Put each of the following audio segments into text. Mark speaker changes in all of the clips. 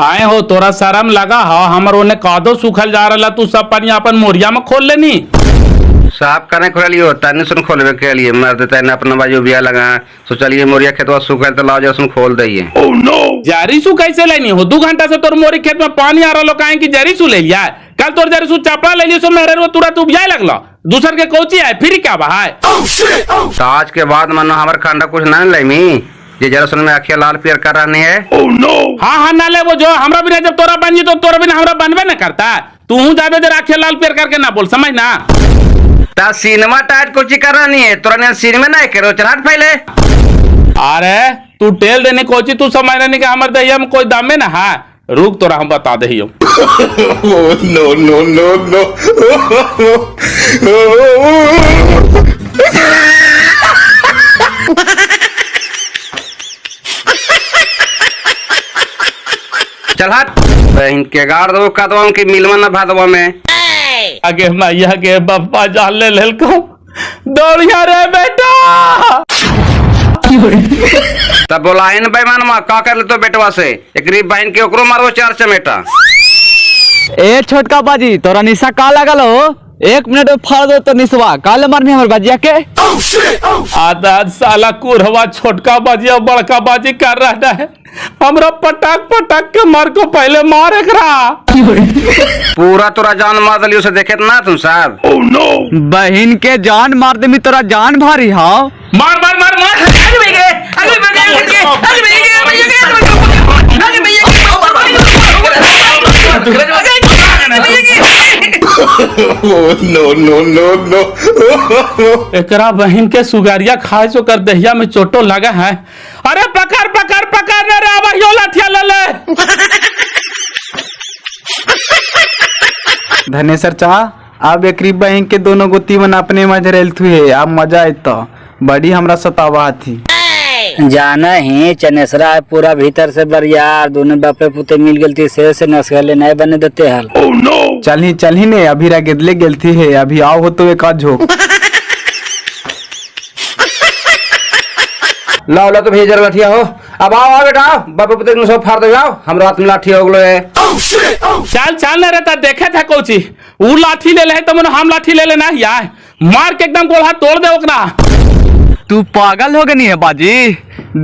Speaker 1: आए हो तोरा शर्म लगा हो हमर ओने कादो सूखल जा रहा तू सब पानी अपन मोरिया में खोल लेनी
Speaker 2: साफ करने खोलियो तने सुन खोलवे के लिए मर देता है अपना बाजू बिया लगा तो चलिए मोरिया खेतवा सूखल तो लाओ जरा सुन खोल दइए।
Speaker 1: ओह नो जारी सु कैसे लेनी हो 2 घंटा से तोर मोरी खेत में पानी आ रहा काहे की जारी सु ले लिया कल तोर जारी सु चापड़ा ले लियो सो मेरे रो तुरंत उबिया लगला दूसर के कोची है फिर क्या बहाय
Speaker 2: तो आज के बाद मनो हमर खंडा कुछ ना लेमी ये जरा सुन में आँखें लाल पियर कर रही है।
Speaker 1: ओह नो हाँ ना ले वो जो हमरा बिना जब तोरा बन जी तो तोरा बिना हमरा बनबे न करता तू ज्यादा जरा आँखें लाल पियर करके ना बोल समझ ना
Speaker 2: ता सिनेमा टाइट कुछ कर रही है तोरा ने सिनेमा नहीं करो चलाट पहले
Speaker 1: अरे तू टेल देने कोची तू समझ नहीं कि हमर दहिया में कोई दाम में ना है रुक तोरा हम बता दे नो नो नो नो
Speaker 2: चल हट इनके गाड़ दो कदवा की मिलवा न भादवा में
Speaker 1: आगे मैया के बप्पा जान ले लेल को दौड़िया रे बेटा
Speaker 2: तब बोलाए न बेईमान मां का कर ले तो बेटवा से एक गरीब बहन के ओकरो मारो 4 चमेटा
Speaker 3: ए छोटका बाजी तोरा निशा का लगल हो 1 मिनट में फाड़ दो तो निसवा काले मारनी हमर बाजिया के
Speaker 1: आधा साला कुरवा छोटका बाजी और बड़का बाजी कर रहा है हमरा पटाक पटाक के मार को पहले मारे करा
Speaker 2: पूरा तोरा जान मार दलियो से देखे ना तुम साहब।
Speaker 1: ओह नो
Speaker 3: बहन के जान मार दे तोरा जान भारी हां
Speaker 1: मार मार मार मार
Speaker 2: आगे भैया आगे भैया आगे
Speaker 1: नो नो नो नो एकरा बहन के सुगारिया खाए जो कर दहिया में चोटो लगा है अरे पकड़ पकड़ पकड़ रे आवाज लाठिया ले ले
Speaker 4: धनेसर चा अब एकरी बहन के दोनों गोती मन अपने मज रेल थु है अब मजा आए तो बड़ी हमरा सतावा थी
Speaker 5: जाना ही चनेसरा है पूरा भीतर से बरियार दोनों बापे पुते मिल गलती से नसगले नहीं बने देते हाल।
Speaker 1: ओह नो
Speaker 4: चल ही ने अभी रा गिदले गेलती है अभी आओ हो तो एक झोंक
Speaker 2: लाओ ला तो भेजर लाठिया हो अब आओ बेटा बापे पुते ने सब फाड़ दो आओ हम रात में लाठिया हो गलो है
Speaker 1: चल चल ना रहता देखे था कोची ऊ लाठी ले ले तो मन हम लाठी ले लेना यार मार के एकदम गोल हाथ तोड़ दे ओकरा
Speaker 3: तू पागल हो गनी है बाजी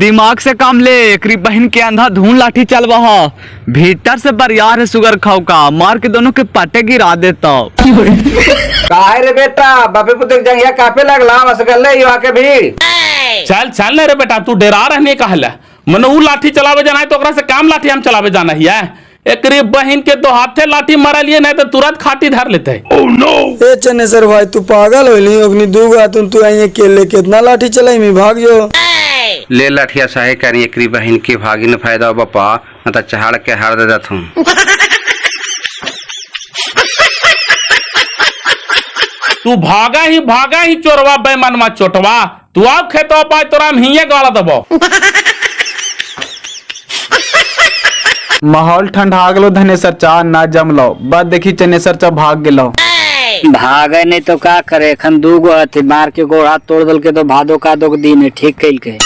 Speaker 3: दिमाग से काम ले एकरी बहन के अंधा धून लाठी चलवा भीतर से बरियार है सुगर खाओ का मार के दोनों के पटे गिरा देता
Speaker 2: काहे रे बेटा बापे पुते जंगिया कापे लगला बस गले युवा के भी
Speaker 1: चल चल ना रे बेटा तू डरा रहने कहला मन ऊ लाठी चलावे जाना है तो ओकरा से काम लाठी हम चलावे जाना है एकरी बहन के तो हाथे लाठी मारा लिए नहीं तो तुरंत खाटी धर लेते है। ओह नो
Speaker 6: ए चनेसर भाई तू पागल होली अपनी दूगो हाथन तू आई अकेले कितना लाठी चलाई में भाग जो
Speaker 2: ले लाठिया साहे करी एकरी बहन के भागी न फायदा बापा न तो चढ़ के हार दे देत हूं
Speaker 1: तू भागा ही चोरवा बेमनमा चोटवा तू आप खेतो पाए तोरा हम हिये गाड़ा दबो
Speaker 4: माहौल ठंडा गलो धनेसर चा ना जमलो बाद देखी चनेसर चा भाग गेलो
Speaker 5: भागे नहीं तो का करे खन दूगो हथी मार के गोड़ हाथ तोड़ दल के तो भादो का दो दिन है ठीक कैल के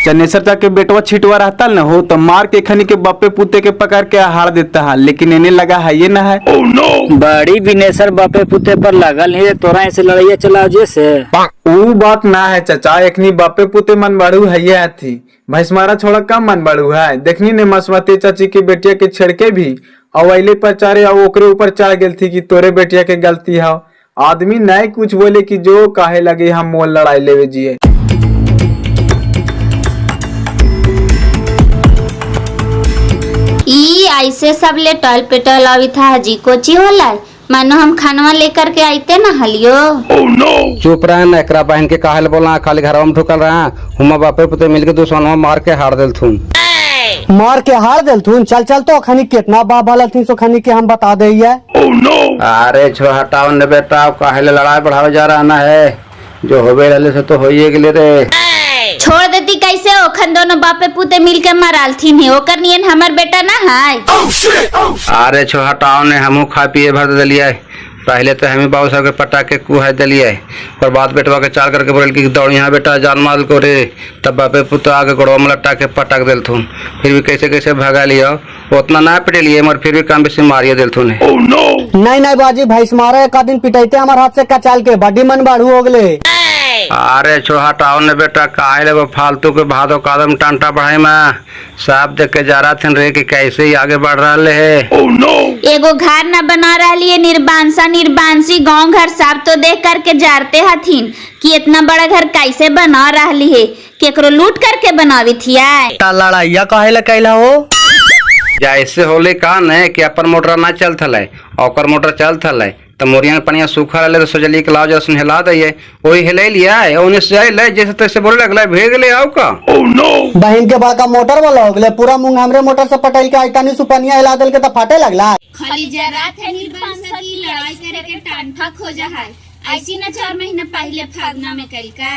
Speaker 4: चनेसर चा के बेटवा छिटवा रहता न हो तो मार के खनी के बप्पे पुते के पकड़ के हार देता है लेकिन इन्हें लगा है ये ना है।
Speaker 1: ओह नो
Speaker 5: बड़ी बिनेसर बापे पुते पर लगल है तोरा ऐसे लड़ाइया चला जैसे
Speaker 4: वो बात ना है चाचा एकनी बापे पुते मन बाड़ू है ये थी भैंसमारा छोड़ा कम मन बाड़ू है देखनी ने मसवती चाची की बेटिया के छेड़के भी अवैले पर चारे और ओकरे ऊपर चढ़ गेल थी कि तोरे बेटिया के गलती है आदमी नहीं कुछ बोले कि जो काहे लगे हम मोल लड़ाई लेवे जिए।
Speaker 7: ई ऐसे सब ले टल पेटल अभी था जी कोची होला मानो हम खानवा लेकर के आइते ना हलियो।
Speaker 1: ओह नो
Speaker 2: चुप रहे न एकरा बहन के काहे बोला खाली घरवा में ढुकल रहा हुमा बापे पुते मिल के दुश्मनवा मार के हार देल थून
Speaker 6: मार के हार देल थून चल चल तो खनी कितना बाप वाला थी सो खनी के हम बता दे
Speaker 1: ओह नो
Speaker 2: अरे छो हटाओ न बेटा काहे लड़ाई बढ़ावे जा रहा ना है जो होबे रहले से तो होइए गेले रे
Speaker 7: छोड़ देती कैसे ओखन दोनों बापे पुते मिल के माराल थी ने ओकर नियन हमर बेटा ना है।
Speaker 2: अरे छो हटाओ ने हमू खा पिए भर दिलिए पहले तो हमें बाबू साहब के पटाखे कुहा दिलिए और बाद बेटवा के चाल करके बोल कि दौड़ यहाँ बेटा जान माल को रे, तब बापे पुत्र आगे गोड़वा में लट्टा के पटक दिलथुन। फिर भी कैसे कैसे भगा लिया, उतना ना पिटे लिए मगर फिर भी कम बेसी मारिए दिलथुन।
Speaker 8: नहीं नहीं बाजी भैंस मारे एक दिन पिटाइते हमारे हाथ से कचाल के बड़ी मन बाढ़ू हो गए।
Speaker 2: अरे छोड़ा हटाओ ने बेटा, काहे ले फालतू के भादो कदम टांटा बढ़ाई में साहब देख के जा रहा थे रे कि कैसे ही आगे बढ़ रहा है।
Speaker 7: एगो घर न बना रही निर्बांसी गांव घर सब तो देख करके जाते हथिन कि इतना बड़ा घर कैसे बना रही है, केकरो लूट करके बनावी थी।
Speaker 8: लड़ाइया काहे ला कैला हो?
Speaker 2: जैसे होले कान है कि अपन मोटर ना चल थले और मोटर चल थले तो मोरिया में पनिया सूखा रहे तो सोचलिए कि लाओ जैसे हिला दिए, वही हिला लिया है उन्हें से ले जैसे तैसे बोले लगला भेग ले आओ का।
Speaker 8: बहन के बड़का मोटर वाला हो गए, पूरा मुंह हमरे मोटर से पटल के आइता नहीं सुपनिया हिला दिल के तो फाटे लगला।
Speaker 7: खाली जरा थे निर्बांसा की लड़ाई करे के टांठा खोजा है, ऐसी न 4 महीना पहले फागना में कल का।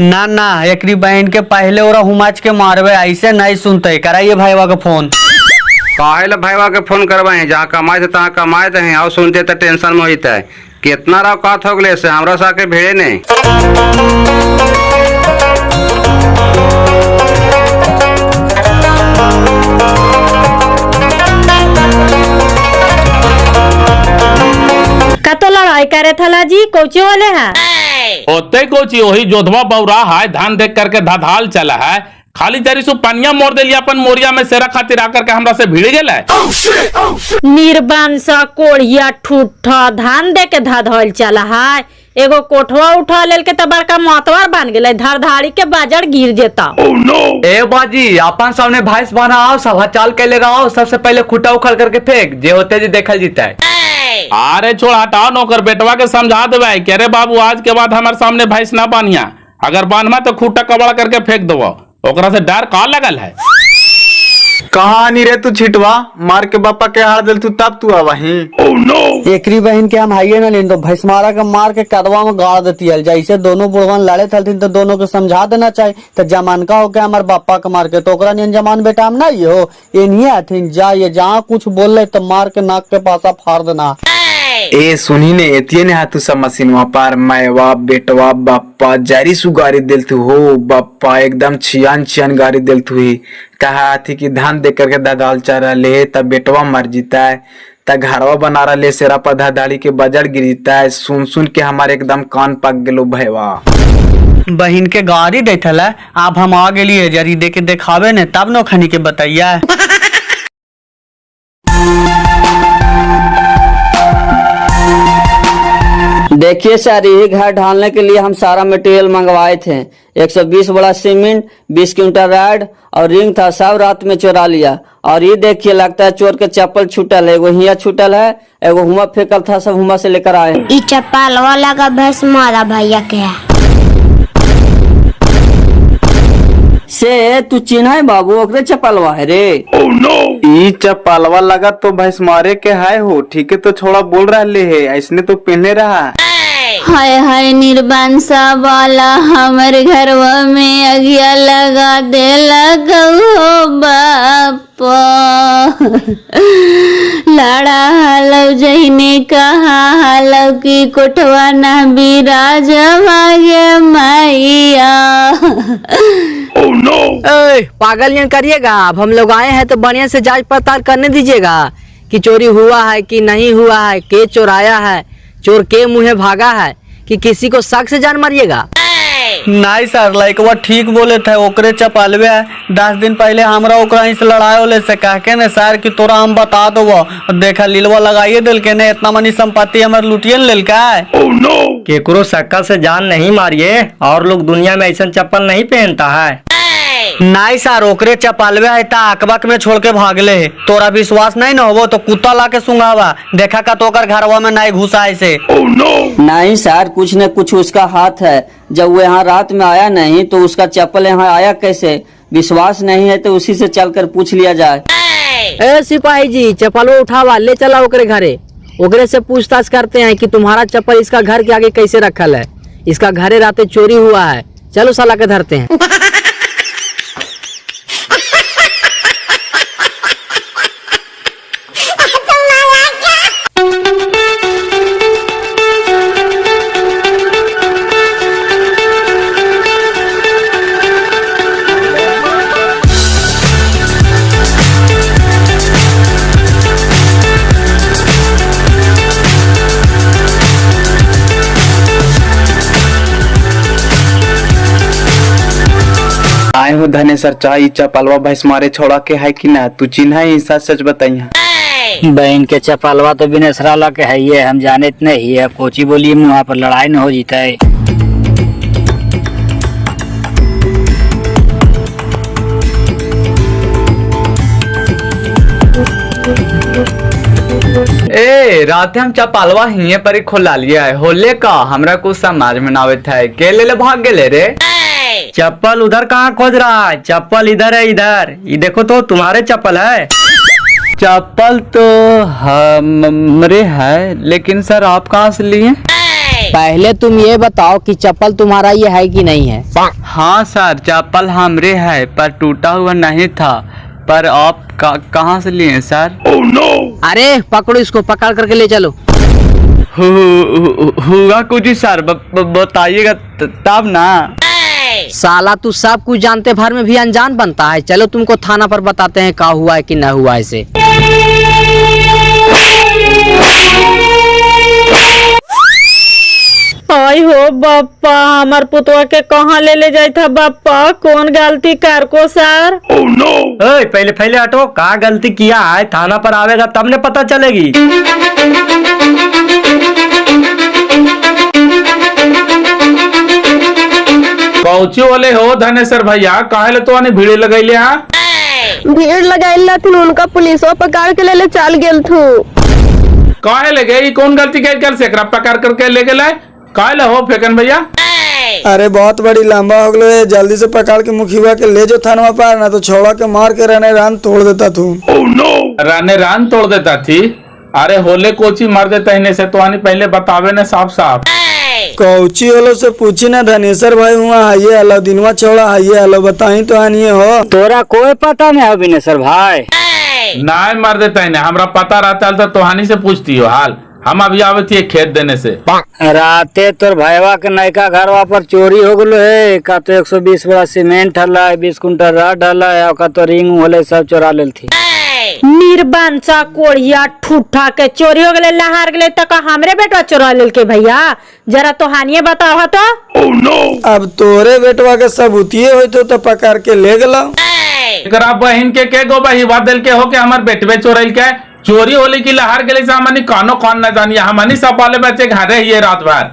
Speaker 8: ना ना एकरी बहन के पहले ओरा हुमाच के मारवे, ऐसे नहीं सुनते। कराइए भाईवा का फोन।
Speaker 2: काहे ला भाईवा के फोन करवाए, जहाँ कमाए थे तहाँ कमाए थे और सुनते तो टेंशन में होता है। कितना राव कात हो गए से हमरा सा के भेड़े ने।
Speaker 9: कतो लड़ाई करे थला जी, कोची वाले हैं?
Speaker 1: होते कोची वही जोधवा बौरा है, धान देख करके धधाल चला है, खाली जरी सु पनिया मोड़ दिली अपन मोरिया में सेरा खातिर आकर के हमरा से भिड़ गेला।
Speaker 9: निर्बांसा कोढ़िया ठूठा धान दे के धधल चला है, एगो कोठवा उठा लेल के तो बड़का मातवार बन गेले, धड़धाड़ी के बाजार गिर जेता।
Speaker 3: ए बाजी अपन सामने भैंस बनाओ, सभा चाल के ले रहो, सबसे पहले खुटा उखड़ करके फेंक, जे होते जी देखल जीता है।
Speaker 1: अरे छोड़ हटाओ, नौकर बेटवा के समझा देवे कि अरे बाबू आज के बाद हमारे सामने भैंस ना बानिया, अगर बांधवा तो खूटा कबड़ा करके फेंक दो, ओकरा से डर का लगल है।
Speaker 4: कहाँ नहीं रे तू छिटवा, मार के बापा के हार दिल तू तब तू वहीं।
Speaker 8: एकरी बहन के हम हाइये ना लेन, तो भैंस मारा के मार के कदवा में गाड़ देती है। जैसे दोनों बुढ़वन लड़े थलथिन तो दोनों को समझा देना चाहिए। तो जमान का हो गया हमारे बापा के मार के, तो ओकरा नियन जमान बेटा हम नहीं हो, ये नहीं आथिन जा, ये जहाँ कुछ बोल रहे तो मार के नाक के पासा फाड़ देना।
Speaker 4: ए सुनी ने एतिये ने हाथू सब मशीनवा पार मैवा बेटवा बापा जारी सु गाड़ी दिल तू हो, बापा एकदम छियान गाड़ी दिल तू ही। कहा थी कि धान दे करके दादाल चारा ले तब बेटवा मर जीता है, तब घरवा बना रहा ले सेरा पर धाड़ी के बजड़ गिरता है। सुन के हमारे एकदम कान पक गेलो भैवा।
Speaker 8: बहन के गाड़ी बैठल है, आप हम आ गेलिए जरी दे के देखावे ने तब नो खनी के बताइया।
Speaker 5: देखिए सर, यही घर ढालने के लिए हम सारा मटेरियल मंगवाए थे। 120 बड़ा सीमेंट, 20 क्विंटल रॉड और रिंग था, सब रात में चुरा लिया। और ये देखिए लगता है चोर के चप्पल छूटल है, एगो हिया छूटल है, एगो हुआ फेंकल था, सब हुआ से लेकर आए।
Speaker 7: ई चप्पल वाला का भैंस मारा भैया के है।
Speaker 5: से तू चिन्ह है बाबू, ओकरे चप्पलवा है रे।
Speaker 4: ई चप्पलवा लगा तो भैंस मारे के है हो, ठीक है तो छोड़ा बोल रहा है, ऐसने तो पहने रहा।
Speaker 7: हाय हाय निर्बांसा वाला हमर घरवा में अगिया लगा दे लगो बापा। लड़ा हलव जहीने कहा हलव की कोठवा ना बिराज भागे मैया।
Speaker 8: पागल नहीं करिएगा, अब हम लोग आए हैं तो बढ़िया से जांच पड़ताल करने दीजिएगा कि चोरी हुआ है कि नहीं हुआ है, के चोराया है, चोर के मुँहे भागा है, कि किसी को शक से जान मारिएगा। नहीं सर, लड़कवा ठीक बोले थे, ओकरे चपलवे है। 10 दिन पहले हमरा ओकरा से लड़ाई होले से कह के ने सर कि तोरा हम बता दो, देखा लीलवा लगाइए दिल के ने, इतना मनी संपत्ति हमारे लुटिए लेल का।
Speaker 5: केकरो शक्ल से जान नहीं मारिए, और लोग दुनिया में ऐसा चप्पल नहीं पहनता है।
Speaker 8: नहीं सर, ओकरे चपलवे है ता अकबक में छोड़ के भागले। तोरा विश्वास नहीं न होबो तो कुत्ता ला के सुंगावा, देखा का तोकर घरवा में नहीं घुसा ऐसे।
Speaker 5: नहीं सर, कुछ न कुछ उसका हाथ है, जब वो यहाँ रात में आया नहीं तो उसका चप्पल यहाँ आया कैसे? विश्वास नहीं है तो उसी से चलकर पूछ लिया जाए।
Speaker 8: ए सिपाही जी, चप्पल उठावा, ले चला ओकरे घरे, ओकरे से पूछताछ करते हैं कि तुम्हारा चप्पल इसका घर के आगे कैसे रखल है, इसका घरे रात चोरी हुआ है, चलो साला के धरते हैं।
Speaker 4: धनेसर चाह चपलवा भैंस मारे छोड़ा के है कि ना, तू चिन्हा ही सच सच बताइया।
Speaker 5: बहन के चपलवा तो बिनेसरा ला के है ये, हम जाने इतने ही है। कोची बोलिए वहाँ पर लड़ाई न हो जीता है।
Speaker 3: ए रात हम चपालवा हिये पर ही खोला लिया है। होले का हमरा कुछ समझ में ना आवत है। के ले भाग गेले रे?
Speaker 5: चप्पल उधर कहाँ खोज रहा है? चप्पल इधर है, इधर। ये देखो तो तुम्हारे चप्पल है।
Speaker 3: चप्पल तो हमरे है, लेकिन सर आप कहाँ से लिए?
Speaker 8: पहले तुम ये बताओ कि चप्पल तुम्हारा ये है कि नहीं है?
Speaker 3: हाँ सर चप्पल हमरे है, पर टूटा हुआ नहीं था। पर आप कहाँ से लिए सर?
Speaker 8: अरे पकड़ो इसको, पकड़ करके ले चलो।
Speaker 3: हुआ कुछ ही सर, बताइएगा तब ना।
Speaker 8: साला तू सब कुछ जानते भर में भी अनजान बनता है। चलो तुमको थाना पर बताते हैं क्या हुआ है कि न हुआ ऐसे।
Speaker 9: आई हो बापा, हमार पुतवा के कहाँ ले जाए था बापा? कौन गलती कर को सर?
Speaker 5: पहले पहले हटो, कहाँ गलती किया है? थाना पर आवेगा तब ने पता चलेगी।
Speaker 1: पहुंची वाले हो धनेसर भैया, काहे ले तो आने भीड़ लगैले?
Speaker 10: भीड़ लगाइल थी, उनका पुलिसवा पकड़ के ले चल गेल थू।
Speaker 1: काहे ले गई? कौन गलती कर से पकड़ करके ले गए? काहे ले हो फेकन भैया?
Speaker 6: अरे बहुत बड़ी लंबा हो गए, जल्दी से पकड़ के मुखिया के ले जो थानवा पर, ना तो छोड़ा के मार के रहने रान तोड़ देता तू।
Speaker 1: राने रान तोड़ देता थी? अरे होले कोची मार देता इन्हें से तो आनी पहले बतावे ने साफ साफ।
Speaker 6: कौची होलो से पूछी ना धनेसर भाई, हुआ है अलो दिनवा छोड़ा है अलो, बताई तो आनिए हो।
Speaker 5: तोरा कोई पता नहीं है बिनेसर भाई?
Speaker 1: ना मार देता इन्हें, हमरा पता रहता तो तोहानी से पूछती हो हाल। हम अभी आवे थी खेत देने से।
Speaker 5: राते तोर भैया के नयका घरवा पर चोरी हो गलो है। का तो 120 बड़ा सीमेंट हला है, 20 कुंटल रड हला है, का तो रिंग होले सब चोरा लेल थी।
Speaker 9: निर्बंसा कोढ़िया ठूठा के चोरी हो गए, लहार गए तक हमरे बेटवा चोरा लेल के भैया? जरा तो हानिए बताओ तो।
Speaker 6: अब तोरे बेटवा के सबूतिये हो तो पकड़ के ले गला।
Speaker 1: बहन के गो बही बात दिल के हो के हमार बेटवे चोरल के चोरी होली की लहार गले से हमनी कानो कौन न जानिए। हमनी सब वाले बच्चे घरे ही रात भर।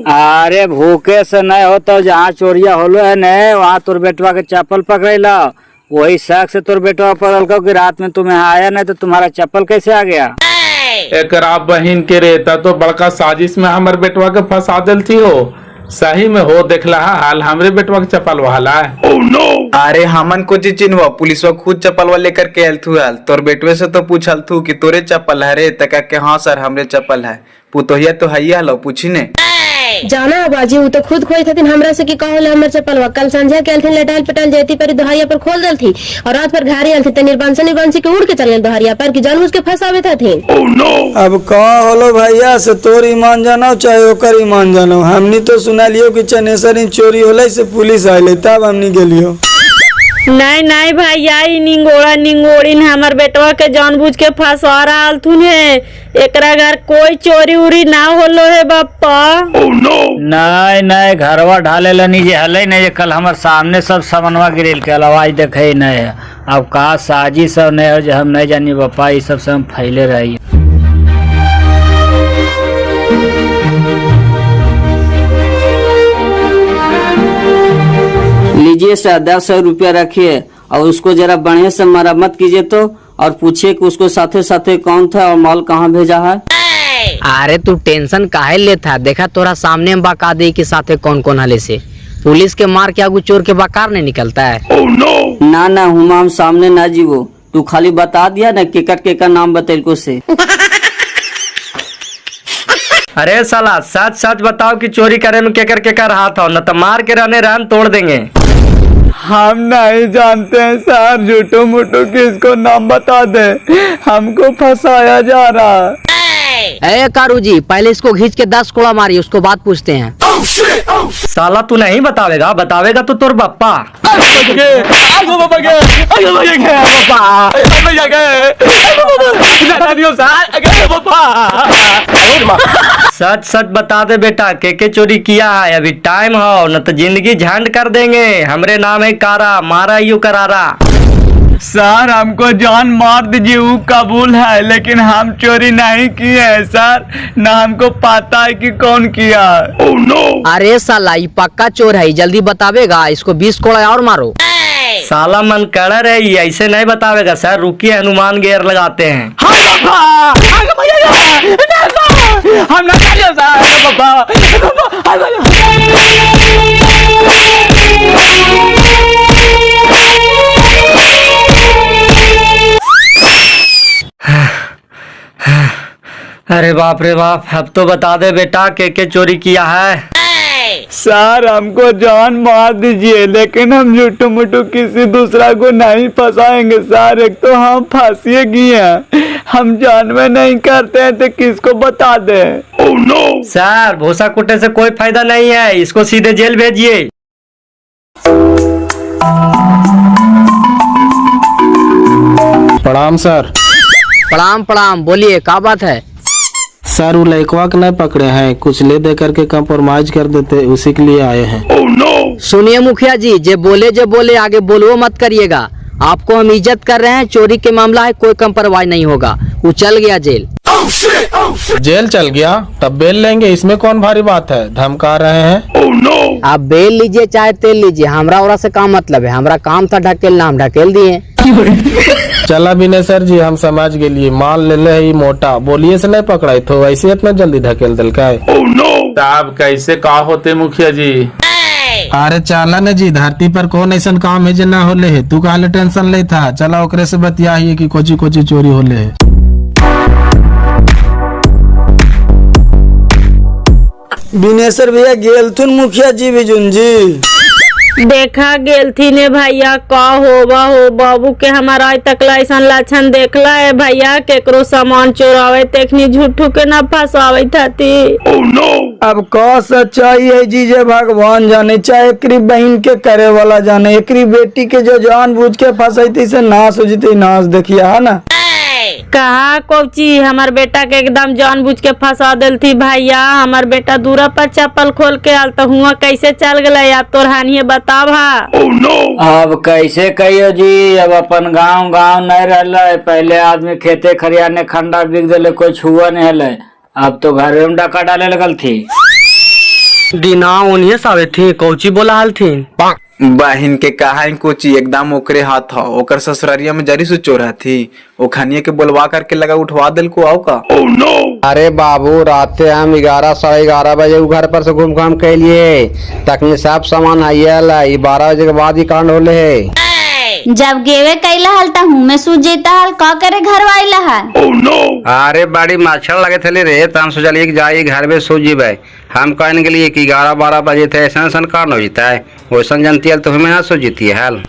Speaker 5: अरे भूखे से नहीं हो तो जहाँ चोरिया होलो है न, वहाँ तोर बेटवा के चप्पल पकड़ेला। वही शक से तोर बेटवा पकड़ को कि रात में तुम्हें आया नहीं तो तुम्हारा चप्पल कैसे आ गया?
Speaker 1: एक बहन के रहता तो बड़का साजिश में हमारे बेटवा के फंसा दिल थी हो। सही में हो देखला हाल हमरे बेटवा के चप्पल वाला है।
Speaker 4: अरे हमन को चिन्हवा, पुलिसवा खुद चप्पलवा लेकर के आयल थू। हाल तोर बेटवे से तो पूछल थू कि तोरे चप्पल है रे? तका के हाँ सर हमरे चप्पल है। पुतोहिया तो है हलो, पूछी ने।
Speaker 10: जाना है बाजी, वो तो खुद खोई थी हमरा से कि कहले हमर चप्पलवा। कल संझा के आलथिन लटाल पटाल जेती पर दोहरिया पर खोल दल थी और रात पर घारी आलथी त निर्बांसी के उड़ के चल गेल दोहरिया पर कि जानबूझ के फंसावे थी।
Speaker 6: अब कहा होलो भैया से तोर ईमान जानो चाहे ओकर ईमान जानो, हमनी तो सुना लियो कि चनेसर चोरी होले से पुलिस आइले तब हमनी गेलियो।
Speaker 9: नहीं भैया, निंगोड़ा निंगोड़ीन हमर बेटवा के जानबूझ के फंसा रहल थुन है। एकरा घर कोई चोरी उरी ना होलो है बापा।
Speaker 5: नहीं घरवा ढाले ला नीचे हले नहीं। कल हमारे सामने सब सामानवा गिरेल के अलावा देखे नहीं है। अब कहा साजिश सब नहीं हो जो हम नहीं जानी बापा, ये सब से हम फैले रही। लीजिए सर 10 रुपया रखिए और उसको जरा बढ़िया से मरम्मत कीजिए तो, और पूछिए कि उसको साथे साथे कौन था और माल कहाँ भेजा है।
Speaker 8: अरे तू टेंशन काहे लेता? देखा तोरा सामने में बका दे के साथे कौन कौन हले से। पुलिस के मार के आगू चोर के बकार नहीं निकलता है।
Speaker 5: ना हुमा हम सामने ना जीवो, तू खाली बता दिया ना केकर नाम बतेल को से।
Speaker 11: अरे साला सच बताओ कि चोरी करे में केकर हाथ हो, न तो मार के रहने रान तोड़ देंगे।
Speaker 3: हम नहीं जानते हैं सर, झूठो मूठो किसको नाम बता दे, हमको फंसाया जा रहा है।
Speaker 8: ए कारू जी, पहले इसको खींच के 10 कोड़ा मारिए, उसको बात पूछते हैं।
Speaker 11: साला तू नहीं बतावेगा तो तोर बप्पा। सच सच बता दे बेटा, के चोरी किया है? अभी टाइम हो, न तो जिंदगी झंड कर देंगे। हमरे नाम है कारा, मारा यू करारा।
Speaker 3: सर हमको जान मार दीजिए, वो कबूल है, लेकिन हम चोरी नहीं किए हैं सर, न हमको पता है कि कौन किया।
Speaker 8: oh, no! अरे साला ये पक्का चोर है, जल्दी बतावेगा, इसको 20 कोड़ा और मारो।
Speaker 11: साला मन कर है, ये ऐसे नहीं बतावेगा सर, रुकिए हनुमान गेयर लगाते हैं।
Speaker 3: हम ना
Speaker 11: अरे बाप रे बाप, अब तो बता दे बेटा, के चोरी किया है?
Speaker 3: सर हमको जान मार दीजिए, लेकिन हम झूठू मुठू किसी दूसरा को नहीं फंसाएंगे सर। एक तो हम फांसी किए हैं, हम जानवे नहीं करते हैं तो किसको बता दे।
Speaker 11: oh, no! सर भूसा कुटे से कोई फायदा नहीं है, इसको सीधे जेल भेजिए।
Speaker 4: प्रणाम सर।
Speaker 8: प्रणाम प्रणाम, बोलिए क्या बात है?
Speaker 4: सर वो लड़कवा के नहीं पकड़े हैं, कुछ ले दे करके कंप्रोमाइज कर देते, उसी के लिए आए हैं।
Speaker 11: oh, no!
Speaker 8: सुनिए मुखिया जी, जो बोले आगे बोलो मत करिएगा। आपको हम इज्जत कर रहे हैं, चोरी के मामला है, कोई कंप्रोमाइज नहीं होगा। वो चल गया जेल।
Speaker 4: जेल चल गया तब बेल लेंगे, इसमें कौन भारी बात है, धमका रहे हैं।
Speaker 11: oh, no!
Speaker 8: आप बेल लीजिए चाहे तेल लीजिए, हमरा और से काम मतलब है, हमारा काम था ढकेलना, हम ढकेल दिए।
Speaker 4: चला विनय सर जी, हम समझ गए, माल ले ले ही मोटा, बोलिए से नहीं पकड़ाई तो वैसे इतना जल्दी ढकेल दिल का।
Speaker 11: oh, no!
Speaker 1: साहब कैसे का होते मुखिया जी?
Speaker 4: अरे चला न जी, धरती पर कौन ऐसा काम है जो ना होले है, तू काले टेंशन ले था, चला ओकरे से बतिया ही कि कोची कोची चोरी होले है।
Speaker 6: बिनेश्वर भैया गेलथुन मुखिया जी बिजुन जी।
Speaker 9: देखा गेल थी ने भैया, का होबा हो बाबू के हमारा आज तक ऐसा लक्षण देखला है भैया, केकरो सामान चोरावे तेखनी झूठू के न फंसावे थी।
Speaker 11: oh, no!
Speaker 6: अब का सच्चाई है जी, जे भगवान जाने, चाहे एकरी बहन के करे वाला जाने, एकरी बेटी के जो जानबूझ के फंसाई से नाश हो जीते, नाश देखिया है ना।
Speaker 9: कहा कोची हमार बेटा के एकदम जानबूझ के फंसा दिल थी भैया, हमार बेटा दूरा पर चप्पल खोल के आल तो हुआ कैसे चल गए, आप तो हानिए बताब।
Speaker 11: oh, no!
Speaker 5: अब कैसे कहियो जी, अब अपन गांव नहीं रहा, पहले आदमी खेते खरियाने खंडा बिक दिले, कुछ हुआ नहीं हले, अब तो घर में डका डाले लगल थी।
Speaker 11: दिना उन्हें सावे थी, कोची बोला हाल थी।
Speaker 4: बहन के कहा कोची एकदम ओकरे हाथ हो, ओकर ससुरारिया में जरी से चोरा थी, वो खनिया के बोलवा करके लगा उठवा दिल को आओ का।
Speaker 11: oh, no!
Speaker 2: अरे बाबू रात हम 11 साढ़े 11 बजे घर पर से घूम घाम के लिए तकनी सब सामान आइए 12 बजे के बाद ही कांड होले है।
Speaker 7: जब गेवे कैला हल ता हूँ में सूझ जेता हल, का करे घर वाइला हल।
Speaker 11: oh, no!
Speaker 2: अरे बड़ी मच्छर लगे थे रे, तो हम सोचलिए कि जाइए घर में सो जीबे, हम कहने के लिए कि 11-12 बजे थे, ऐसा कांड हो जाता है, वैसा जानती है तो हमें ना सो जीती है हाल।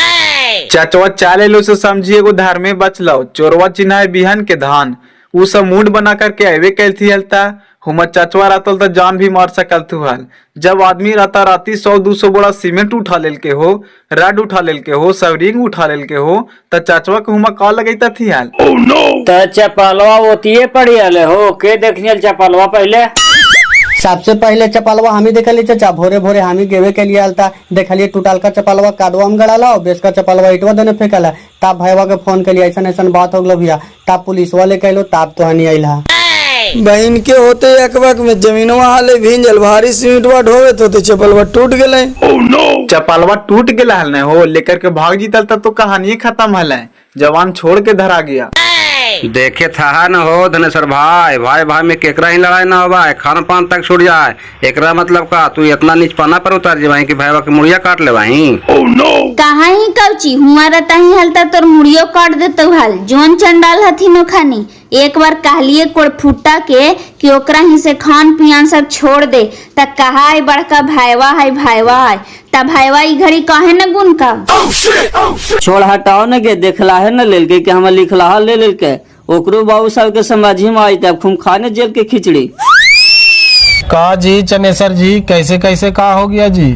Speaker 4: चाचवा चाले लो से समझिए को धार में बच लो, चोरवा चिन्हा बिहन के धान, वो सब मूड बना करके आवे कैल थी हलता, हुमा चचवा रहता तो जान भी मार सकल तू हल। जब आदमी राता राती 100-200 बोरा सीमेंट उठा लेल के हो, रड उठा लेल के हो, सवरिंग उठा लेल के हो, त चचवा के हुमा का लगैता थी हाल।
Speaker 11: oh, no!
Speaker 5: त चपलवा ओतिए पड़ी हले हो, के देखनियल चपलवा पहले?
Speaker 8: सबसे पहले चपलवा हम ही देखली चाचा, भोरे भोरे हम ही गेवे के लिए आलता, देखलिए टूटल का चपलवा कादवा में गड़ाला, बेस का चपलवा इटवा देने फेंकला, तब भैया के फोन के लिए ऐसा बात हो गलो भैया, तब पुलिस वाले कहलो, तब तो हनी आइला।
Speaker 6: बहन के होते एक वक्त में जमीनवा हाले भींजल, भारी सीमेंटवा ढोवे तो चपलवा टूट गए।
Speaker 11: oh, no!
Speaker 4: चपलवा टूट गया हल हो, लेकर के भाग जीतल तो कहानी खत्म हल, जवान छोड़ के धरा गया।
Speaker 2: देखे था न हो धनेश्वर भाई, भाई भाई में केकरा ही लड़ाई ना होगा, खान पान तक छूट जाए, एकरा मतलब का तू इतना नीच पाना पर उतर जे भाई कि भाई के मुड़िया काट ले भाई।
Speaker 11: oh, no!
Speaker 7: कहा ही कौची हुआ रहता ही हलता तोर मुड़ियो काट देते हल, जोन चंडाल हथी नो खानी। एक बार कहलिए कोड़ फुट्टा के कि ओकरा ही से खान पियान सब छोड़ दे, त कहा है बड़का भाईवा है तब भाईवा ई घड़ी काहे न गुन का।
Speaker 5: छोड़ हटाओ न के देखला है न लेल के हम लिखला है ले के, ओकरो बाबू साहब के समझी में आई तब खूब खाने जेल के खिचड़ी।
Speaker 4: का जी चनेसर जी, कैसे कैसे का हो गया जी?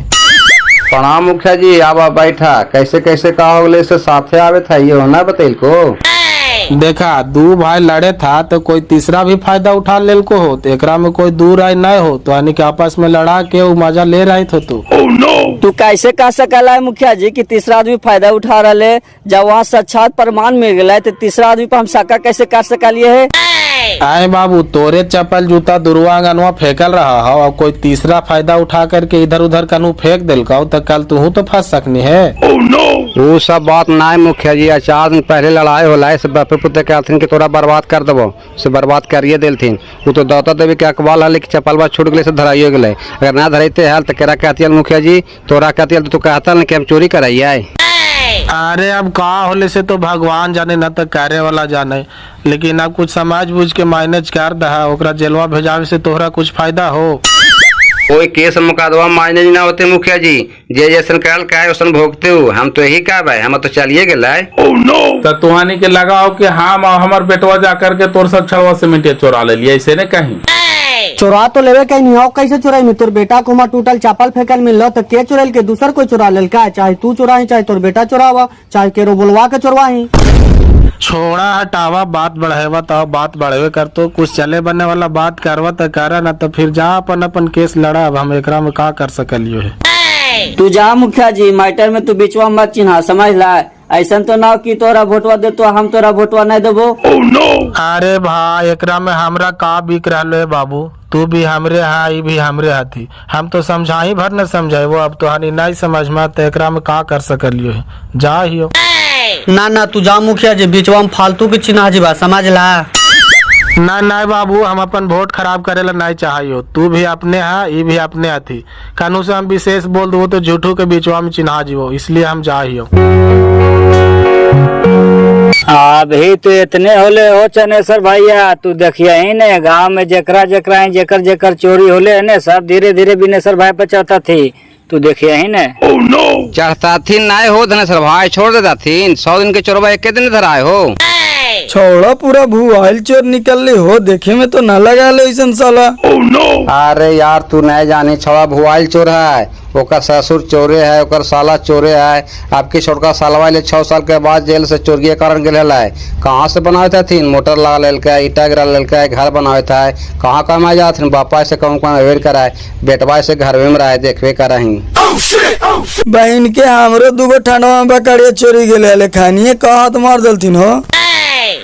Speaker 2: प्रणाम मुखिया जी, आवा बैठा, कैसे कैसे का हो गए से साथे आवे था, ये होना बतैल को।
Speaker 12: देखा दू भाई लड़े था तो कोई तीसरा भी फायदा उठा लेल को हो, तो एकरा में कोई दू राय न हो तो यानी कि आपस में लड़ा के वो मजा ले रहे थे तू।
Speaker 5: तू कैसे कह सकला है मुखिया जी कि तीसरा आदमी फायदा उठा रहे? जब वहाँ साक्षात प्रमाण मिल गया तो तीसरा आदमी पर हम शक्का कैसे कर सकलिए है?
Speaker 12: आए बाबू, तोरे चप्पल जूता दुरुआ गनुआ फेंकल रहा हो और कोई तीसरा फायदा उठा करके इधर उधर कनू फेंक दिल का तो कल तू तो फंस सकनी है।
Speaker 2: वो सब बात ना है मुखिया जी, 4 दिन पहले लड़ाई होला से बापे पुते के आलथिन के तोरा बर्बाद कर देबो से बर्बाद करिए दिलथिन। वो तो दौता देवी के अकबाल है कि चप्पल बा छूट गए से धराइयो गए, अगर ना धराइते हाल तो केरा कहती मुखिया जी तोरा कहती तो कहता न कि हम चोरी कराइए।
Speaker 12: अरे अब का होले से तो भगवान जाने न तो करे वाला जाने, लेकिन अब कुछ समझ बुझ के मैनेज कर दहा, ओकरा जेलवा भेजावे से तोहरा कुछ फायदा हो।
Speaker 2: कोई केस मुकदमा मायने ना होते मुखिया जी, जे जैसन कहल का वैसन भोगते हो। हम तो यही कहब हम तो चलिए गए।
Speaker 1: तो तुहानी के लगाओ कि हम और हमार बेटवा जा करके तोर सब छड़वा सीमेंट चोरा ले लिया, ऐसे ने कहीं
Speaker 8: चोरा तो लेवे कहीं नहीं हो, कैसे चुराई में? तोर बेटा को टूटल चापल फेंकल मिल तो के चुराइल के दूसर कोई चुरा लेल का? चाहे तू चुराही, चाहे तोर बेटा चुरावा, चाहे केरो बोलवा के चुरवाही।
Speaker 12: छोड़ा हटावा बात बढ़ेवा तो बात बढ़ेवे कर, तो कुछ चले बनने वाला बात करवा तो करा ना तो फिर जा अपन अपन केस लड़ा। अब हम एकरा में का कर सकलियो है।
Speaker 5: तू जा मुखिया जी, मैटर में तू बीचवा मत चिन्हा, समझ ला। ऐसा तो ना कि तोरा वोटवा दे तो हम तोरा वोटवा नहीं देबो।
Speaker 12: अरे भाई एकरा में हमरा का बिक रहा है बाबू, तू भी हमरे हा, ई भी हमरे हाथी। हम तो समझाई भर न समझाए वो, अब तो हानि नहीं समझ में तो एकरा में का कर सकलियो है। जा हियो
Speaker 8: ना तू जा मुखिया जी, बीचवा में फालतू के चिन्हा जी बा, समझ ला।
Speaker 12: ना बाबू, हम अपन वोट खराब करेला नहीं चाहिए। तू भी अपने हा, ई भी अपने हाथी। कानून से हम विशेष बोल दो तो झूठू के बीचवा में चिन्हा जीवो, इसलिए हम जा हियो।
Speaker 3: अभी तो इतने होले हो चनेसर भैया, तू देखिए ही ने गांव में जेकरा जेकर चोरी होले है ने सब धीरे धीरे बिनेसर भाई पे चढ़ता थी। तू देखिए ही ने
Speaker 2: चढ़ता थी ना हो धनेसर भाई, छोड़ देता थी। 100 दिन के चोरबा एक दिन धराए हो।
Speaker 6: छोड़ा पूरा भूआइल चोर निकल हो, देखे में तो न लगा ले ऐसा साला।
Speaker 2: अरे यार तू नहीं जानी, छोड़ा भुआइल चोर है, ओकर ससुर चोरे है, ओकर साला चोरे है। आपकी छोटका सालवा ले 6 साल के बाद जेल से चोरी के कारण गेल है। कहाँ से बनावे थे? मोटर लगा लेलके, ईटा गिरा लेलके, घर बनावे थे। कहाँ कमाए जाते? बापा से कम वेट कराए, बेटवा से घर में रहे देखवे करही।
Speaker 6: बहन के हमरो 2 ठंडवा में बकरिया चोरी गेले, खानिए का हाथ मार दलथिन हो।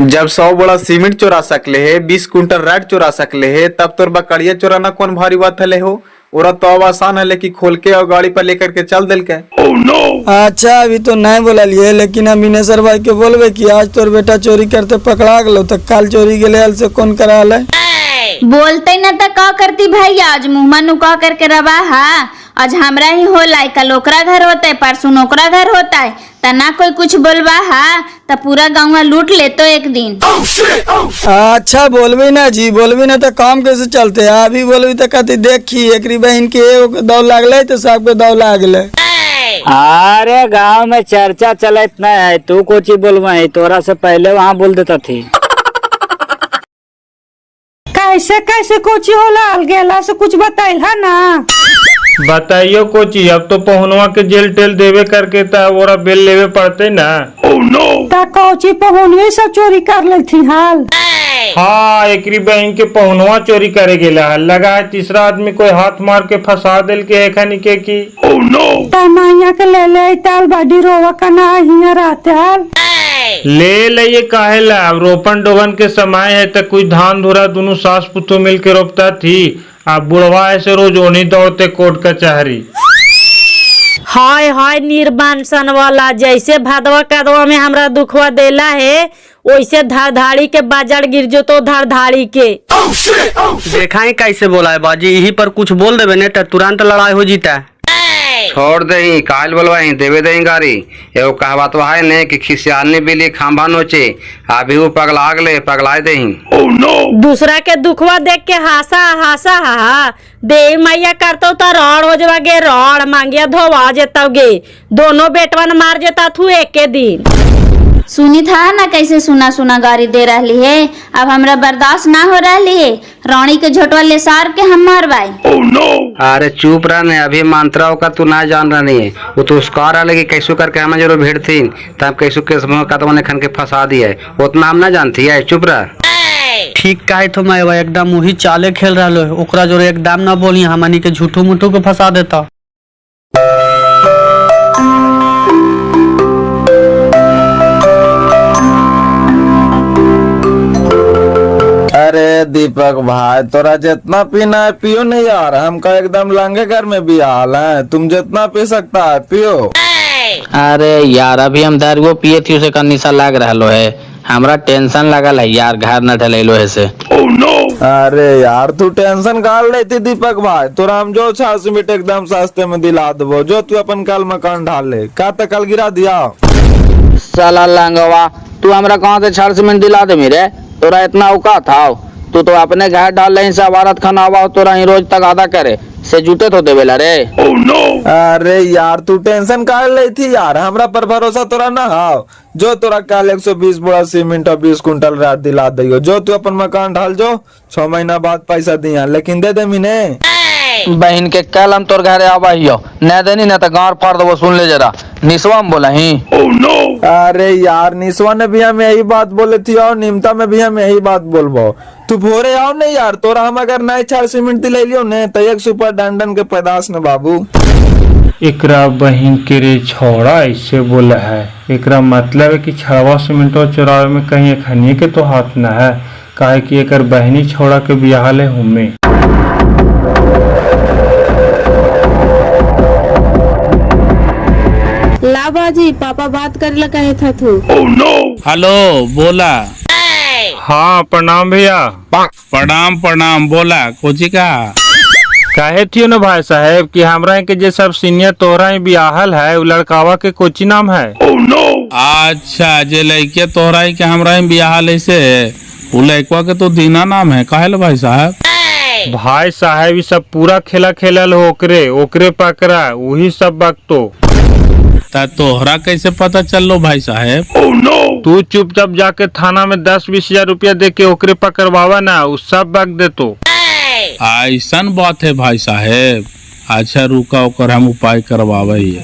Speaker 4: जब 100 बोरा सीमेंट चोरा सकले है, 20 कुंटल राड चोरा सकले है, तब तोर बकरिया चोराना कौन भारी बात है हो? और तो अब आसान है कि खोल के और गाड़ी पर लेकर के चल दिल के।
Speaker 6: अच्छा अभी तो नहीं बोला लिए, लेकिन हम बिनेसर भाई के बोलबे कि आज तोर बेटा चोरी करते पकड़ा गलो तो कल चोरी गेले से कौन करा ले?
Speaker 7: बोलते न तो का करती भाई, आज मुँह नुका करके रवा हा। आज हमरा ही होला, कल ओकरा घर होता है, परसों ओकरा घर होता है, तना कोई कुछ बोलवा हा तो पूरा गाँव लूट ले तो एक दिन।
Speaker 6: अच्छा बोलबी ना जी, बोलबी ना तो काम कैसे चलते? अभी बोलबी तो कहती देखी एकरी बहन के दौड़ लागले तो सबके दौड़ लागले।
Speaker 3: अरे गांव में चर्चा चलत न है, तू कुछ बोलवा तोरा से पहले वहाँ बोल देता थी।
Speaker 9: कैसे कैसे कोची होला अलगेला से कुछ बताइल है ना?
Speaker 1: बताइयो कोची, अब तो पहुनवा के जेल टेल देवे करके ओरा बेल लेवे पड़ते ना।
Speaker 9: कोची पहुनवे सब चोरी कर लेती हाल।
Speaker 1: हाँ, एकरी बहन के पहुनवा चोरी करे गेला, लगा है तीसरा आदमी कोई हाथ मार के फंसा दिल के है खनी के की।
Speaker 9: तनाइया के ले ताल बाडी रोवा कना हिया रहते हाल।
Speaker 1: ले ये काहे ला? अब रोपन डोगन के समय है तो कुछ धान धुरा दोनों सास पुतों मिल के रोपता थी। अब बुढ़वा ऐसे रोज ओनी दौड़ते कोर्ट कचहरी।
Speaker 9: हाय हाय निर्बांसन वाला, जैसे भादवा कदवा में हमरा दुखवा देला है वैसे धड़धाड़ी के बाजार गिर जो तो धड़धाड़ी के।
Speaker 8: देखा है कैसे बोला है बाजी, यही पर कुछ बोल देवे ने तो तुरंत लड़ाई हो जीता।
Speaker 2: छोड़ दही काल बोलवाही देवे दही गाड़ी। एगो कहावत है ने कि खिसियानी बिल्ली खांबा नोचे, अभी वो पगला गले पगला दही।
Speaker 9: दूसरा के दुखवा देख के हासा हासा हा दे मैया करतो तो रौड़ हो जावागे, रौड़ मांगिया धोवा जेता गे, दोनों बेटवन मार जेता थू एक के दिन।
Speaker 7: सुनी था ना कैसे सुना सुना गाड़ी दे रही है। अब हमरा बर्दाश्त ना हो रही है। रानी के झोटवा ले सार के हम मारवाए।
Speaker 2: अरे चुप रहा ने, अभी मंत्राओं का तू ना जान रहा नहीं है। वो तो उसका रहा लेकिन कैसू करके हमें जरूर भीड़ थी तब कैसू के कदम खन के फंसा दिया है। उतना हम ना जानती है, चुप रहा।
Speaker 8: ठीक काहे तो मैं एकदम वही चाले खेल रहा है। ओकरा जो एकदम ना बोली हमनी के झूठू मुठू के फंसा देता।
Speaker 6: अरे दीपक भाई, तोरा जितना पीना है पियो नहीं यार, हमका एकदम लंगे घर में भी हाल है। तुम जितना पी सकता है पियो।
Speaker 5: अरे यार अभी हम दारू पिए थी, उसे का निशा लाग रहा है। हमरा टेंशन लगल है यार, घर न ढलेलो है से।
Speaker 6: अरे यार तू टेंशन काल लेती दीपक भाई, तोरा हम जो 6 मिनट एकदम सस्ते में दिला देबो। जो तू अपन कल मकान ढाल ले। का तक कल गिरा दिया
Speaker 5: साला लंगवा, तू हमरा कहाँ से 6 सीमेंट दिला दे मेरे? तोरा इतना औकात था? तू तो अपने घर डाल रही सवारत खाना तोरा ही रोज तक आधा करे से जूते तो देवेला रे।
Speaker 6: अरे यार तू टेंशन काट ले थी यार, हमरा पर भरोसा तोरा ना हाव। जो तोरा कल 120 बोरा सीमेंट और 20 कुंटल रात दिला दियो। जो तू अपन मकान ढाल जो 6 महीना बाद पैसा दिया, लेकिन दे दे मिने।
Speaker 5: बहन के कल हम तोर घरे आवाहियो, न देनी न तो गाँव फाड़ देवो। सुन ले जरा, निसवा में बोला ही।
Speaker 6: अरे यार निसवा ने भी हम यही बात बोले थी और निमता में भी हम यही बात बोलबो। तू भोरे आओ नहीं यार, तोरा हम अगर नए 4 सीमेंट दिले लियो ने तो एक सुपर डंडन के पैदाश न बाबू।
Speaker 12: एकरा बहन के रे छोड़ा ऐसे बोला है। एकरा मतलब है कि छड़वा सीमेंटो चुरावे में कहीं अखनिए के तो हाथ न है। काहे कि एकर बहनी छोड़ा के बियाह ले हुमे।
Speaker 10: लाबाजी पापा बात करे ला कहे था तू।
Speaker 1: हेलो बोला।
Speaker 12: हाँ प्रणाम भैया।
Speaker 1: प्रणाम प्रणाम, बोला कोची का?
Speaker 12: कहे थियो न भाई साहब कि हमरा के जे सब सीनियर तोहरा ही बियाहल है, उ लड़कावा के कोची नाम है?
Speaker 1: अच्छा, जे लड़के तोहरा ही के हमरा ही बियाह ले से, उ लड़कवा के तो दीना नाम है। काहे ला भाई साहब?
Speaker 12: भाई साहब सब पूरा खेला खेलल हो ओकरे पकड़ा वही सब वक्तो।
Speaker 1: तोहरा कैसे पता चल लो भाई साहब?
Speaker 12: तू चुपचाप जाके थाना में 10-20 हजार रुपया दे के ओकरे पकड़वावा ना, उ सब वक्त दे तो।
Speaker 1: ऐसन बात है भाई साहब। अच्छा रुका, ओकर हम उपाय करवावे ही।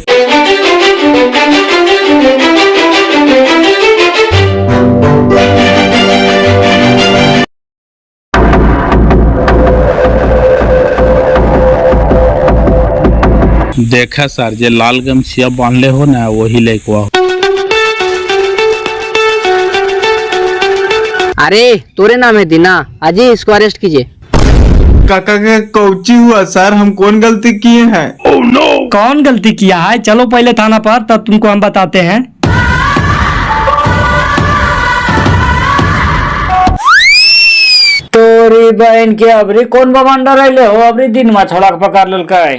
Speaker 1: देखा सर, जे लाल गमछिया बांधले हो ना वही लड़कवा हो।
Speaker 8: अरे तोरे नाम है दीना, अजी इसको अरेस्ट कीजिए।
Speaker 4: काका का कौची हुआ सर? हम कौन गलती किए हैं?
Speaker 11: कौन गलती किया है? चलो पहले थाना पर, तब तुमको हम बताते हैं।
Speaker 3: तोरी बहन के अबरी कौन बवांडा रहले हो? अबरी दिन में छोड़ा के पकड़ ललका है।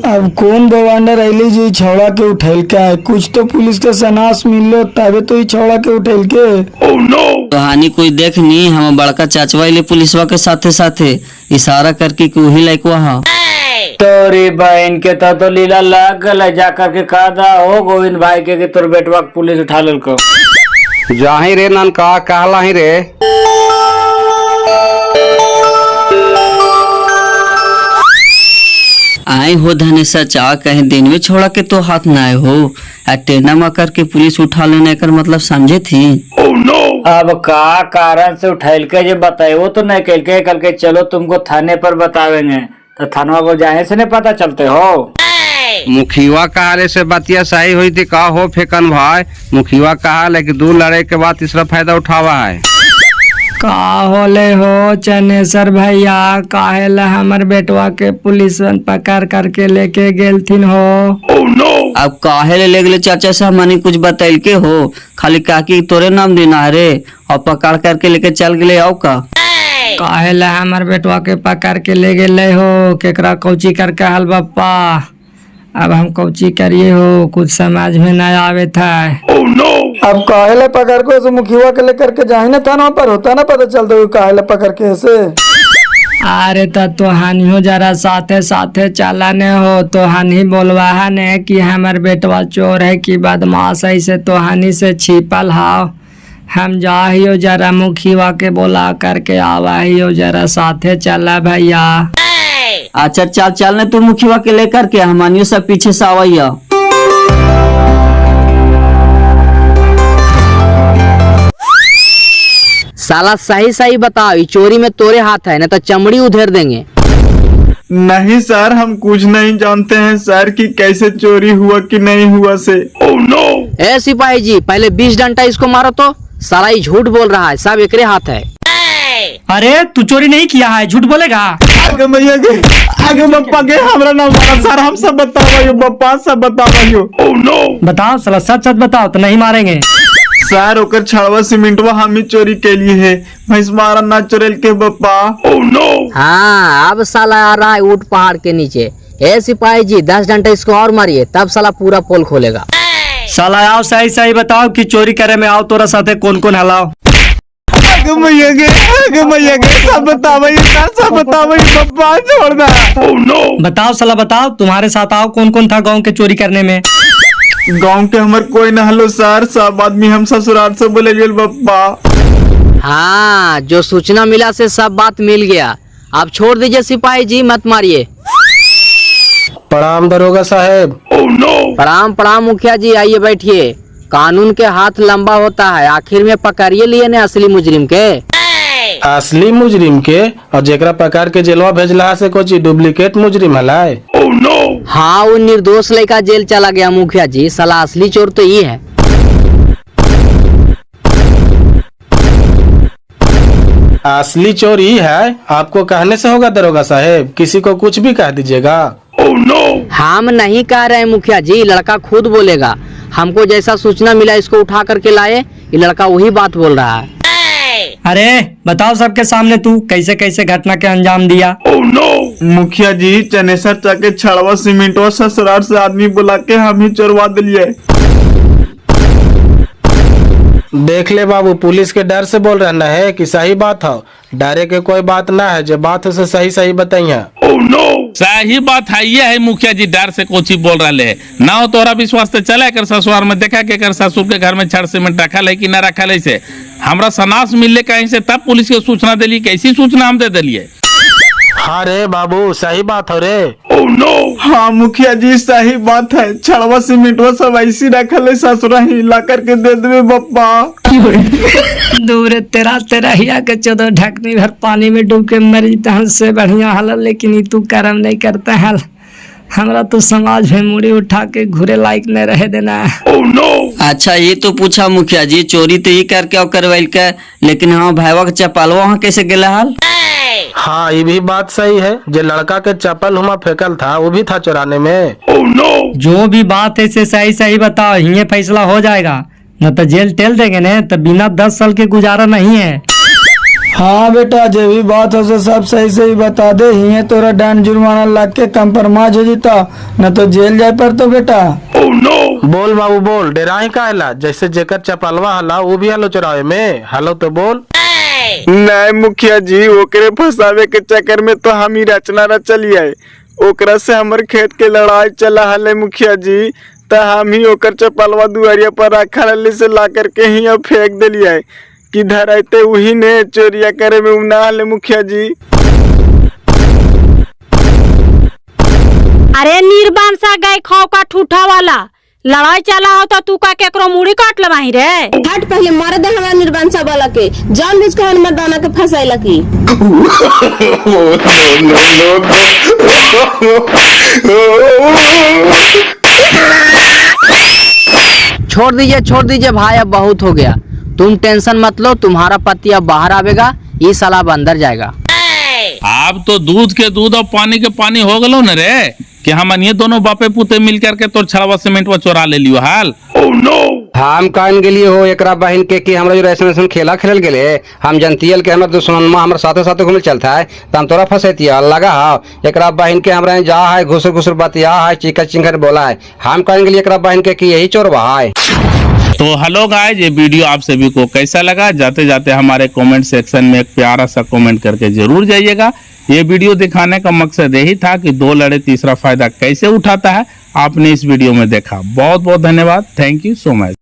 Speaker 6: अब कौन बवांडर अली जी छौड़ा के उठेल के है? कुछ तो पुलिस के सनास मिलो तबे तो ही छौड़ा के उठेल के।
Speaker 5: कहानी कोई देख नी, हम बड़का चाचवा ले पुलिसवा के साथे साथे इशारा करके कि वही लड़कवा हा।
Speaker 3: तोरी बहन के तो लीला लग गल, जा करके कहा दा हो गोविंद भाई के कि तोर बेटवा के पुलिस उठा ललको।
Speaker 2: जाही रे ननका, कहला ही रे।
Speaker 5: आए हो धनेशा चा, कहीं दिन में छोड़ा के तो हाथ न आए हो। टेना मकर के पुलिस उठा लेने का मतलब समझे थी।
Speaker 3: अब का कारण से उठैल के जो बताए वो तो नहीं कल के चलो तुमको थाने पर बतावेंगे, तो थाना को जाने से नहीं पता चलते हो।
Speaker 2: मुखिया कहा से बतिया सही हुई थी का हो फेकन भाई? मुखिया कहा लेकिन 2 लड़ाई के बाद तीसरा फायदा उठावा है।
Speaker 6: का होले हो चनेसर भैया, काहेला हमर बेटवा के पुलिस पकड़ करके लेके गेलथिन हो?
Speaker 5: अब काहे ले गेले चाचा से हमनी कुछ बतैल के हो? खाली काकी तोरे नाम देना है रे, और पकड़ करके लेके चल गए। आओ का
Speaker 6: काहेला हमर बेटवा के पकड़ के ले गेले हो? केकरा कौची करके हल बापा? अब हम कौची करिए हो, कुछ समझ में नहीं आवे था। अब काहेला पकड़ को मुखिया के लेकर के जाए ना थाना पर, होता ना पता चलता काहेला पकड़ के ऐसे।
Speaker 8: अरे तो हानियो जरा साथे साथे चलाने हो तो हानि बोलवा ने कि हमार बेटवा चोर है कि बदमाश है से तो हानि से छिपल हाव। हम जाहियो जरा मुखिया के बोला करके आवाहियो जरा साथे चला भैया।
Speaker 5: अच्छा चल चल तू मुखिया के लेकर के हमनियो सब पीछे से आवैया।
Speaker 8: साला सही सही बताओ, ये चोरी में तोरे हाथ है ना तो चमड़ी उधेर देंगे।
Speaker 3: नहीं सर, हम कुछ नहीं जानते हैं सर कि कैसे चोरी हुआ कि नहीं हुआ से।
Speaker 8: ए सिपाही जी पहले 20 डंडा इसको मारो तो। साला ये झूठ बोल रहा है, सब एकरे हाथ है।
Speaker 11: अरे तू चोरी नहीं किया है, झूठ बोलेगा।
Speaker 3: आगे भैया के आगे बप्पा के हमरा नाम सर, हम सब बताओ बप्पा सब बताओ।
Speaker 11: बताओ साला सच सच बताओ तो नहीं मारेंगे।
Speaker 3: सर ओकर छड़वा सीमेंटवा हम ही चोरी के लिए है, भैंस मारा ना चोरेल के बप्पा।
Speaker 8: हाँ अब साला आ रहा है ऊंट पहाड़ के नीचे। ए सिपाही जी 10 डंडा इसको और मारिए तब साला पूरा पोल खोलेगा।
Speaker 11: साला आओ सही सही बताओ कि चोरी करे में आओ तोरा साथे कौन कौन हलाओ।
Speaker 3: आगे भैया के सब बताओ सर, सब बताओ बप्पा छोड़ दे।
Speaker 11: बताओ साला बताओ, तुम्हारे साथ आओ कौन कौन था गाँव के चोरी करने में।
Speaker 3: गांव के हमार कोई न हलो सर, सब आदमी हम ससुराल से बोले गेल बप्पा।
Speaker 8: हाँ जो सूचना मिला से सब बात मिल गया। आप छोड़ दीजिए सिपाही जी, मत मारिए।
Speaker 12: प्रणाम दरोगा साहेब।
Speaker 8: प्रणाम प्रणाम मुखिया जी, आइए बैठिए। कानून के हाथ लंबा होता है, आखिर में पकड़िए लिए ने असली मुजरिम के।
Speaker 12: असली मुजरिम के और जेकरा पकड़ के जेलवा भेजला से कुछ डुप्लीकेट मुजरिम हलाए।
Speaker 8: हाँ वो निर्दोष लड़का जेल चला गया मुखिया जी, साला असली चोर तो ये है।
Speaker 12: असली चोर ही है, आपको कहने से होगा दरोगा साहेब, किसी को कुछ भी कह दीजिएगा।
Speaker 8: हम नहीं कह रहे मुखिया जी, लड़का खुद बोलेगा। हमको जैसा सूचना मिला इसको उठा करके लाए, ये लड़का वही बात बोल रहा है।
Speaker 11: अरे बताओ सबके सामने तू कैसे कैसे घटना के अंजाम दिया।
Speaker 3: मुखिया जी चनेसर चाके छड़वा सीमेंटवा ससुराल से आदमी बुला के हम ही चोरवा दिलिए।
Speaker 12: देख ले बाबू, पुलिस के डर से बोल रहना है कि सही बात हो। डरे के कोई बात ना है, जो बात है से सही सही बताइए।
Speaker 1: सही बात है ये है मुखिया जी, डर से कोची बोल रहे है ना हो तोरा विश्वास से चला कर ससुराल में देखा के कर ससुर के घर में छड़ सीमेंट रखल है कि न रखल है से हमरा सनास मिलले कहीं से तब पुलिस के सूचना दिली। कैसी सूचना हम दे दिलिए।
Speaker 12: हाँ रे बाबू सही बात हो रे।
Speaker 3: हाँ मुखिया जी सही बात है, छड़वा सीमेंटवा सब ऐसी रखल है, ससुरा ही ला करके दे देवे बप्पा।
Speaker 8: दूर तेरा तेरहिया के चौदह ढकनी भर पानी में डूब के मरी से बढ़िया हाल, लेकिन तू कर्म नहीं करता है। हमरा तो समाज में मुड़ी उठा के घूरे लायक नहीं रहे देना है।
Speaker 5: अच्छा ये तो पूछा मुखिया जी, चोरी तो ही करके और करवाइल के, लेकिन हाँ भाईवा के चप्पलवा वहाँ कैसे गेला हाल।
Speaker 12: हाँ ये भी बात सही है, जो लड़का के चप्पल हुआ फेंकल था वो भी था चुराने में।
Speaker 11: जो भी बात है से सही सही बताओ, ये फैसला हो जाएगा, न तो जेल टेल देंगे न, तो बिना 10 साल के गुजारा नहीं है।
Speaker 3: हाँ बेटा जो भी बात हो से सब सही सही बता दे, ही तोरा दंड जुर्माना लग के कंप्रोमाइज हो जीता, न तो जेल जाए पर तो बेटा।
Speaker 12: बोल बाबू बोल, डेराही का हला, जैसे जेकर चपलवा हला वो भी हलो चुरावे में, हलो तो बोल।
Speaker 3: नहीं मुखिया जी, ओकरे फंसावे के चक्कर में तो हम ही रचना रचलिए, ओकरा से हमर खेत के लड़ाई चला हले मुखिया जी, तो हम ही ओकर चपलवा दुआरिया पर रखा से ला करके ही अब फेंक दिलिए कि धराते वही ने चोरिया करे में उना हले मुखिया जी।
Speaker 9: अरे निर्बान सा गाय खाओ का ठूठा वाला, लड़ाई चला हो तो तू का केकरो मुड़ी काट लवाही रे।
Speaker 10: हट पहले मार दे हमारा निर्बांसा वाला के, जान बुझ के हमारे मर्दाना के फंसाइला की।
Speaker 8: छोड़ दीजिए भाई, अब बहुत हो गया। तुम टेंशन मत लो, तुम्हारा पति अब बाहर आवेगा, ये साला अब अंदर जाएगा।
Speaker 1: अब तो दूध के दूध और पानी के पानी हो गलो न रे, कि हम ये दोनों बापे पुते मिल करके तो छड़वा सीमेंटवा चोरा ले लियो हाल।
Speaker 2: हम कहन के लिए हो एकरा बहन के कि हमरा जो रेशन खेला खेलल गेले, हम जनतियल के हमर दुश्मनमा हमर साथे साथे घूमे चलता है, तो हम तोरा फंसेतिया लगा हां। एकरा बहन के हमरा जा है घुसर घुसर बतिया है, चिका चिंगर बोला है। हम कहन के लिए एकरा बहन के कि यही चोर है।
Speaker 1: तो हेलो गाइस, ये वीडियो आप सभी को कैसा लगा, जाते जाते हमारे कमेंट सेक्शन में एक प्यारा सा कमेंट करके जरूर जाइएगा। ये वीडियो दिखाने का मकसद यही था कि दो लड़े तीसरा फायदा कैसे उठाता है, आपने इस वीडियो में देखा। बहुत बहुत धन्यवाद। Thank you so much.